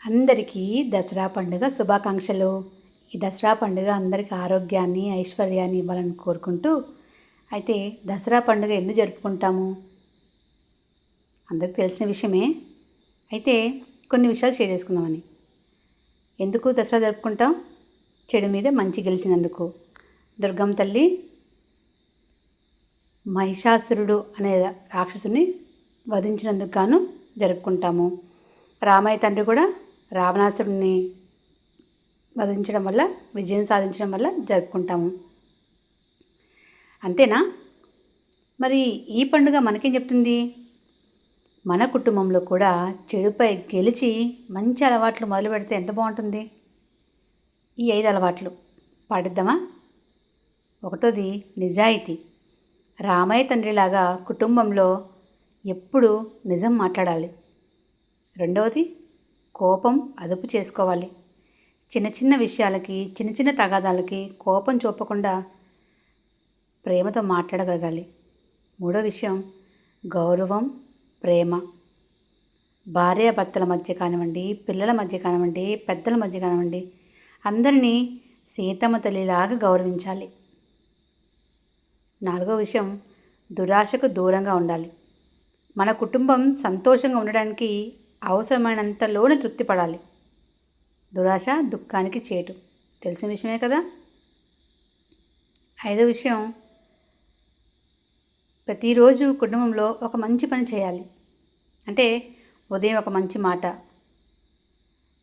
అందరికీ దసరా పండుగ శుభాకాంక్షలు. ఈ దసరా పండుగ అందరికీ ఆరోగ్యాన్ని, ఐశ్వర్యాన్ని ఇవ్వాలని కోరుకుంటూ, అయితే దసరా పండుగ ఎందుకు జరుపుకుంటాము అందరికి తెలిసిన విషయమే. అయితే కొన్ని విషయాలు షేర్ చేసుకుందామని. ఎందుకు దసరా జరుపుకుంటాం? చెడు మీద మంచి గెలిచినందుకు. దుర్గమ్మ తల్లి మహిషాసురుడు అనే రాక్షసుని వధించినందుకు గాను జరుపుకుంటాము. రామయ్య తండ్రి కూడా రావణాసురుడిని వధించడం వల్ల, విజయం సాధించడం వల్ల జరుపుకుంటాము. అంతేనా? మరి ఈ పండుగ మనకేం చెప్తుంది? మన కుటుంబంలో కూడా చెడుపై గెలిచి మంచి అలవాట్లు మొదలు పెడితే ఎంత బాగుంటుంది. ఈ 5 అలవాట్లు పాటిద్దామా? ఒకటోది నిజాయితీ. రామయ్య తండ్రిలాగా కుటుంబంలో ఎప్పుడు నిజం మాట్లాడాలి. రెండవది కోపం అదుపు చేసుకోవాలి. చిన్న చిన్న విషయాలకి, చిన్న చిన్న తగాదాలకి కోపం చూపకుండా ప్రేమతో మాట్లాడగలగాలి. మూడో విషయం గౌరవం, ప్రేమ. భార్యాభర్తల మధ్య కానివ్వండి, పిల్లల మధ్య కానివ్వండి, పెద్దల మధ్య కానివ్వండి, అందరినీ సీతమ్మ తల్లిలాగా గౌరవించాలి. నాలుగో విషయం దురాశకు దూరంగా ఉండాలి. మన కుటుంబం సంతోషంగా ఉండడానికి అవసరమైనంతలోనే తృప్తి పడాలి. దురాశ దుఃఖానికి చేటు, తెలిసిన విషయమే కదా. ఐదో విషయం ప్రతిరోజు కుటుంబంలో ఒక మంచి పని చేయాలి. అంటే ఉదయం ఒక మంచి మాట,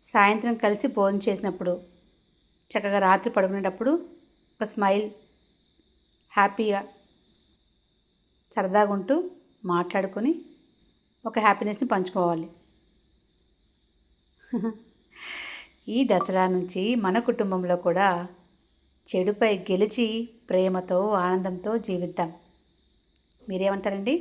సాయంత్రం కలిసి భోజనం చేసినప్పుడు, చక్కగా రాత్రి పడుకునేటప్పుడు ఒక స్మైల్, హ్యాపీగా సరదాగా ఉంటూ మాట్లాడుకొని ఒక హ్యాపీనెస్ని పంచుకోవాలి. ఈ దసరా నుంచి మన కుటుంబంలో కూడా చెడుపై గెలిచి ప్రేమతో, ఆనందంతో జీవిద్దాం. మీరేమంటారండి?